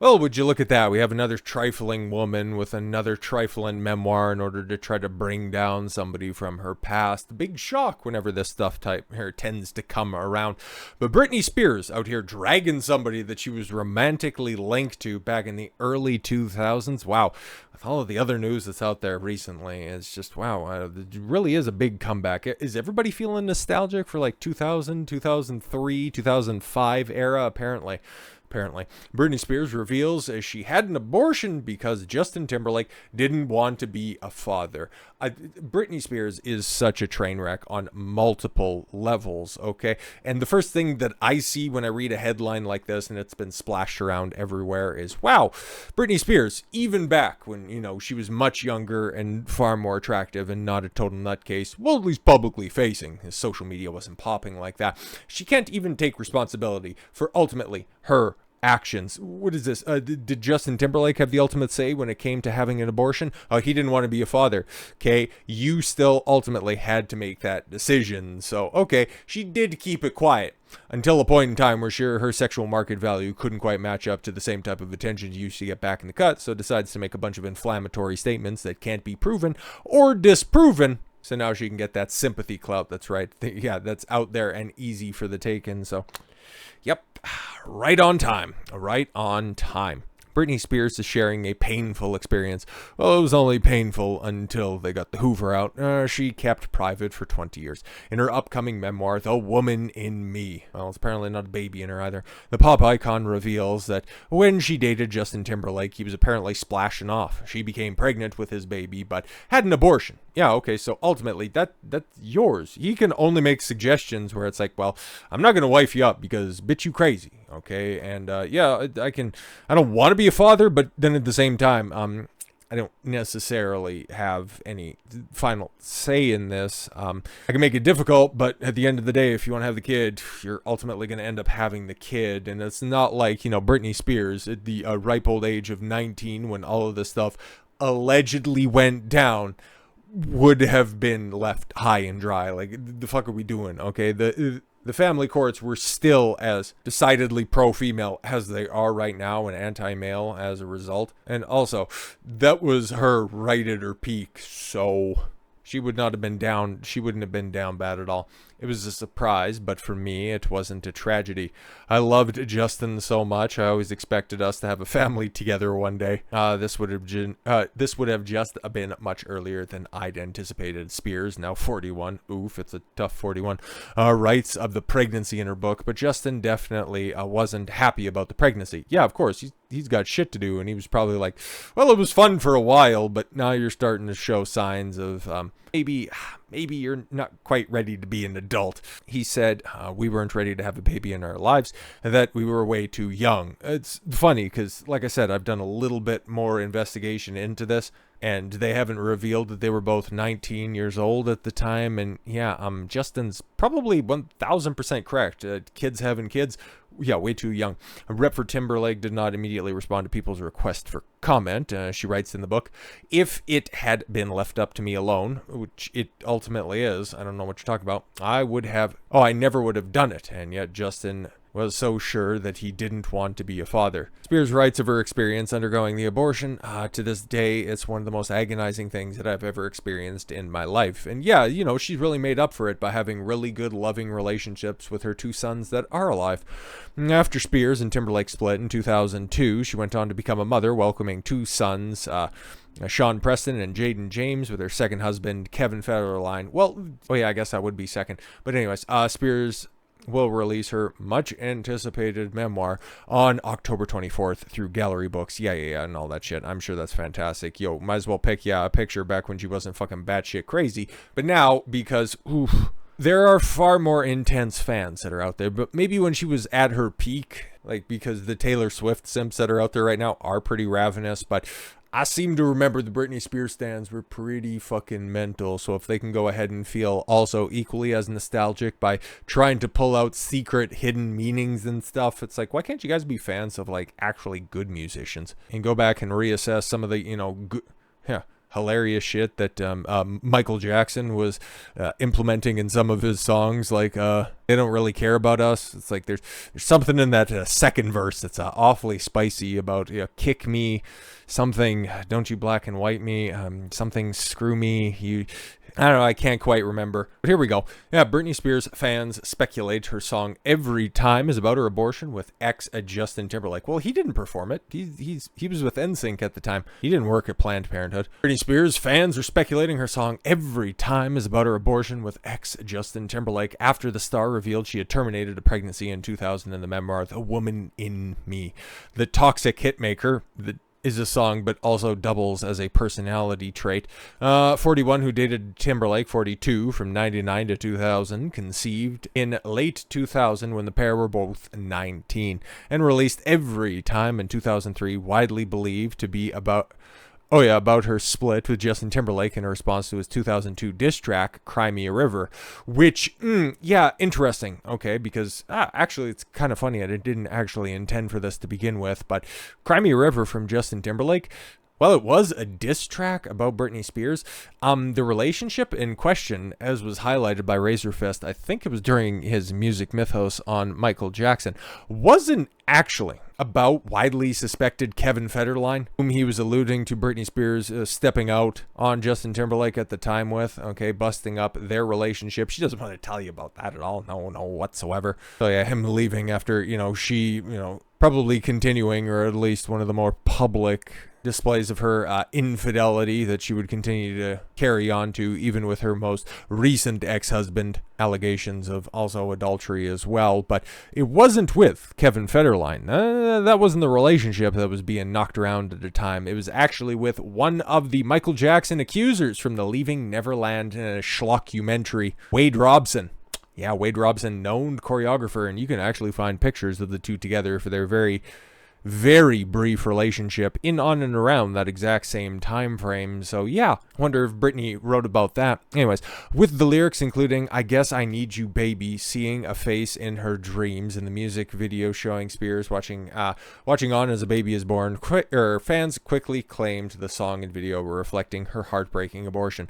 Well, would you look at that? We have another trifling woman with another trifling memoir in order to try to bring down somebody from her past. Big shock whenever this stuff type here tends to come around. But Britney Spears out here dragging somebody that she was romantically linked to back in the early 2000s. Wow. With all of the other news that's out there recently, it's just, wow, it really is a big comeback. Is everybody feeling nostalgic for like 2000, 2003, 2005 era? Apparently, Britney Spears reveals she had an abortion because Justin Timberlake didn't want to be a father. Britney Spears is such a train wreck on multiple levels, okay? And the first thing that I see when I read a headline like this, and it's been splashed around everywhere, is, wow, Britney Spears, even back when, she was much younger and far more attractive and not a total nutcase, well, at least publicly facing, his social media wasn't popping like that, she can't even take responsibility for ultimately her actions. What is this? Did Justin Timberlake have the ultimate say when it came to having an abortion? He didn't want to be a father. Okay, you still ultimately had to make that decision. So, okay, she did keep it quiet until a point in time where her sexual market value couldn't quite match up to the same type of attention you used to get back in the cut, so decides to make a bunch of inflammatory statements that can't be proven or disproven. So now she can get that sympathy clout that's right. Yeah, that's out there and easy for the taking. So, yep, right on time. Right on time. Britney Spears is sharing a painful experience. Well, it was only painful until they got the Hoover out. She kept private for 20 years. In her upcoming memoir, The Woman in Me. Well, it's apparently not a baby in her either. The pop icon reveals that when she dated Justin Timberlake, he was apparently splashing off. She became pregnant with his baby, but had an abortion. Yeah, okay, so ultimately, that's yours. He can only make suggestions where it's like, well, I'm not going to wife you up because bitch you crazy, okay? And yeah, I don't want to be a father, but then at the same time, I don't necessarily have any final say in this. I can make it difficult, but at the end of the day, if you want to have the kid, you're ultimately going to end up having the kid. And it's not like, Britney Spears at the ripe old age of 19 when all of this stuff allegedly went down would have been left high and dry. Like, the fuck are we doing? Okay, the family courts were still as decidedly pro-female as they are right now and anti-male as a result. And also, that was her right at her peak, so she would not have been down. She wouldn't have been down bad at all. It was a surprise, but for me, it wasn't a tragedy. I loved Justin so much. I always expected us to have a family together one day. This would have just been much earlier than I'd anticipated. Spears, now 41. Oof, it's a tough 41. Writes of the pregnancy in her book, but Justin definitely wasn't happy about the pregnancy. Yeah, of course, he's got shit to do, and he was probably like, well, it was fun for a while, but now you're starting to show signs of maybe you're not quite ready to be an adult. He said we weren't ready to have a baby in our lives, and that we were way too young. It's funny because, like I said, I've done a little bit more investigation into this, and they haven't revealed that they were both 19 years old at the time. And yeah, Justin's probably 1000% correct. Kids having kids, yeah, way too young. A rep for Timberlake did not immediately respond to people's request for comment. She writes in the book, if it had been left up to me alone, which it ultimately is, I don't know what you're talking about, I never would have done it. And yet Justin was so sure that he didn't want to be a father. Spears writes of her experience undergoing the abortion. To this day, it's one of the most agonizing things that I've ever experienced in my life. And yeah, she's really made up for it by having really good, loving relationships with her two sons that are alive. After Spears and Timberlake split in 2002, she went on to become a mother, welcoming two sons, Sean Preston and Jaden James, with her second husband, Kevin Federline. I guess that would be second. But anyways, Spears will release her much anticipated memoir on October 24th through Gallery Books. Yeah, and all that shit. I'm sure that's fantastic. Might as well pick, a picture back when she wasn't fucking batshit crazy. But now, because, there are far more intense fans that are out there, but maybe when she was at her peak, because the Taylor Swift simps that are out there right now are pretty ravenous, but I seem to remember the Britney Spears stans were pretty fucking mental, so if they can go ahead and feel also equally as nostalgic by trying to pull out secret hidden meanings and stuff, it's like, why can't you guys be fans of, actually good musicians and go back and reassess some of the, hilarious shit that Michael Jackson was implementing in some of his songs, They don't really care about us. It's like there's something in that second verse that's awfully spicy about, kick me, something, don't you black and white me, something screw me, you. I don't know, I can't quite remember. But here we go. Yeah, Britney Spears fans speculate her song Every Time is about her abortion with ex Justin Timberlake. Well, he didn't perform it. He was with NSYNC at the time. He didn't work at Planned Parenthood. Britney Spears fans are speculating her song Every Time is about her abortion with ex Justin Timberlake after the star revealed she had terminated a pregnancy in 2000 in the memoir The Woman in Me. The toxic hitmaker, is a song, but also doubles as a personality trait. 41, who dated Timberlake, 42, from 99 to 2000, conceived in late 2000 when the pair were both 19, and released Every Time in 2003, widely believed to be about her split with Justin Timberlake in response to his 2002 diss track, Cry Me a River, which, interesting, okay, because actually it's kind of funny. I didn't actually intend for this to begin with, but Cry Me a River from Justin Timberlake, well, it was a diss track about Britney Spears. The relationship in question, as was highlighted by Razorfist, I think it was during his Music Mythos on Michael Jackson, wasn't actually about widely suspected Kevin Federline, whom he was alluding to Britney Spears stepping out on Justin Timberlake at the time with, okay, busting up their relationship. She doesn't want to tell you about that at all. No whatsoever. So yeah, him leaving after, she, probably continuing, or at least one of the more public displays of her infidelity that she would continue to carry on to, even with her most recent ex-husband, allegations of also adultery as well. But it wasn't with Kevin Federline. That wasn't the relationship that was being knocked around at the time. It was actually with one of the Michael Jackson accusers from the Leaving Neverland schlockumentary, Wade Robson. Yeah, Wade Robson, known choreographer, and you can actually find pictures of the two together for their very, very brief relationship in, on, and around that exact same time frame. So yeah, wonder if Britney wrote about that. Anyways, with the lyrics including I Guess I Need You Baby, seeing a face in her dreams, in the music video showing Spears watching on as a baby is born, fans quickly claimed the song and video were reflecting her heartbreaking abortion.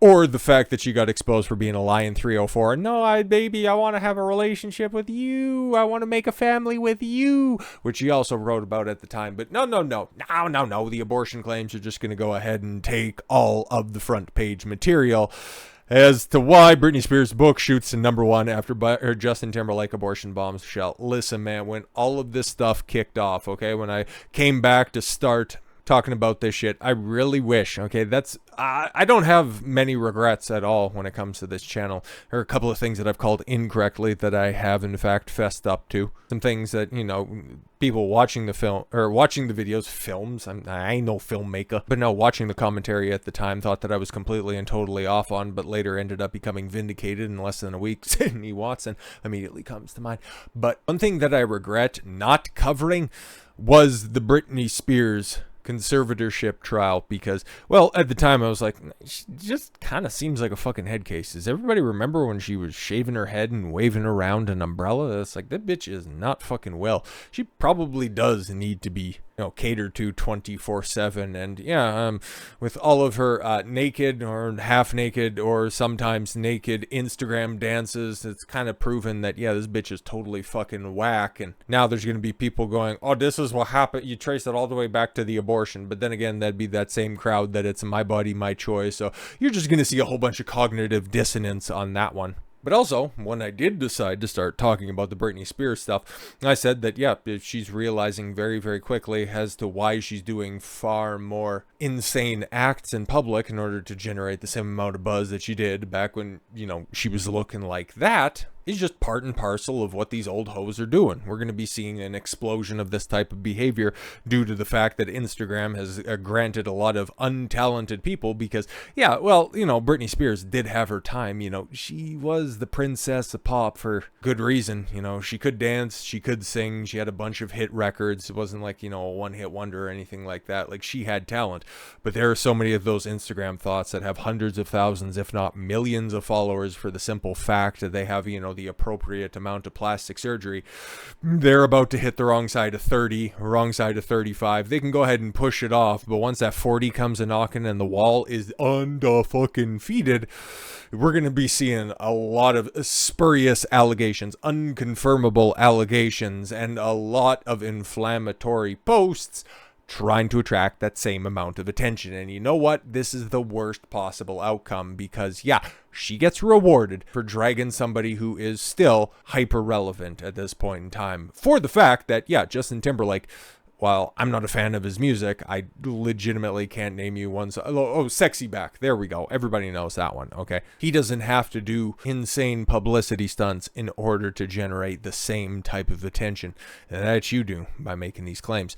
Or the fact that she got exposed for being a Lion 304. No, I want to have a relationship with you. I want to make a family with you. Which she also wrote about at the time. But no. The abortion claims are just going to go ahead and take all of the front page material as to why Britney Spears' book shoots to #1 after her Justin Timberlake abortion bombshell. Listen, man, when all of this stuff kicked off, okay, when I came back to start talking about this shit, I really wish, okay, I don't have many regrets at all when it comes to this channel. There are a couple of things that I've called incorrectly that I have in fact fessed up to. Some things that, people watching the film, or watching the videos, films, I ain't no filmmaker, but no, watching the commentary at the time thought that I was completely and totally off on, but later ended up becoming vindicated in less than a week. Sydney Watson immediately comes to mind. But one thing that I regret not covering was the Britney Spears conservatorship trial, because, well, at the time I was like, she just kind of seems like a fucking head case. Does everybody remember when she was shaving her head and waving around an umbrella? It's like, that bitch is not fucking well. She probably does need to be catered to 24/7. And yeah, with all of her naked or half naked or sometimes naked Instagram dances, it's kind of proven that, yeah, this bitch is totally fucking whack. And now there's going to be people going, oh, this is what happened. You trace it all the way back to the abortion. But then again, that'd be that same crowd that it's my body, my choice. So you're just going to see a whole bunch of cognitive dissonance on that one. But also, when I did decide to start talking about the Britney Spears stuff, I said that, yeah, she's realizing very, very quickly as to why she's doing far more insane acts in public in order to generate the same amount of buzz that she did back when, she was looking like that. Is just part and parcel of what these old hoes are doing. We're going to be seeing an explosion of this type of behavior due to the fact that Instagram has granted a lot of untalented people because, yeah, well, Britney Spears did have her time. She was the princess of pop for good reason. She could dance, she could sing, she had a bunch of hit records. It wasn't like, a one-hit wonder or anything like that. Like, she had talent. But there are so many of those Instagram thoughts that have hundreds of thousands, if not millions of followers for the simple fact that they have, the appropriate amount of plastic surgery, they're about to hit the wrong side of 30, wrong side of 35. They can go ahead and push it off, but once that 40 comes a knocking and the wall is undefeated, we're going to be seeing a lot of spurious allegations, unconfirmable allegations, and a lot of inflammatory posts trying to attract that same amount of attention. And you know what? This is the worst possible outcome because, yeah, she gets rewarded for dragging somebody who is still hyper relevant at this point in time for the fact that, yeah, Justin Timberlake, while I'm not a fan of his music, I legitimately can't name you one. Oh, Sexy Back. There we go. Everybody knows that one. Okay. He doesn't have to do insane publicity stunts in order to generate the same type of attention that you do by making these claims.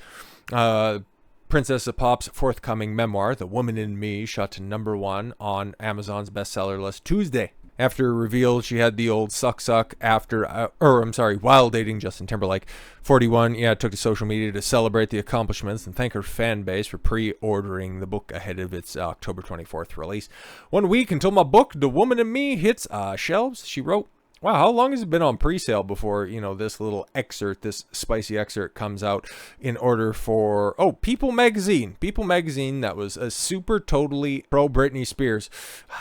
Princess of Pop's forthcoming memoir, The Woman in Me, shot to #1 on Amazon's bestseller list Tuesday. After revealed she had the old suck while dating Justin Timberlake. 41, took to social media to celebrate the accomplishments and thank her fan base for pre-ordering the book ahead of its October 24th release. 1 week until my book, The Woman in Me, hits shelves, she wrote. Wow, how long has it been on pre-sale before, this little excerpt, this spicy excerpt comes out in order for, People Magazine, that was a super totally pro Britney Spears,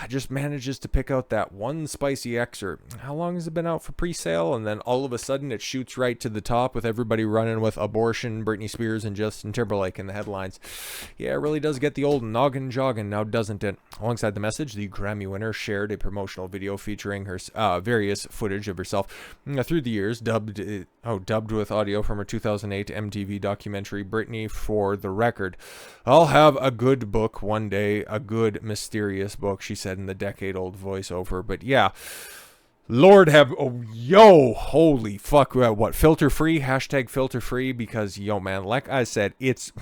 just manages to pick out that one spicy excerpt. How long has it been out for pre-sale? And then all of a sudden it shoots right to the top with everybody running with abortion, Britney Spears, and Justin Timberlake in the headlines. Yeah, it really does get the old noggin jogging now, doesn't it? Alongside the message, the Grammy winner shared a promotional video featuring her various footage of herself through the years, dubbed with audio from her 2008 MTV documentary Britney for the Record. I'll have a good book one day, a good mysterious book, she said in the decade-old voiceover. But yeah, Lord have, holy fuck, what, filter free, hashtag filter free, because man, like I said, it's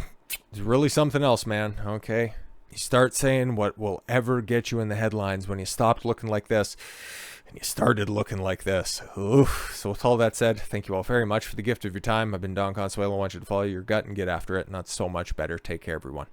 really something else, man. Okay, you start saying what will ever get you in the headlines when you stopped looking like this and you started looking like this. Oof. So with all that said, thank you all very much for the gift of your time. I've been Don Consuelo. I want you to follow your gut and get after it, not so much better. Take care, everyone.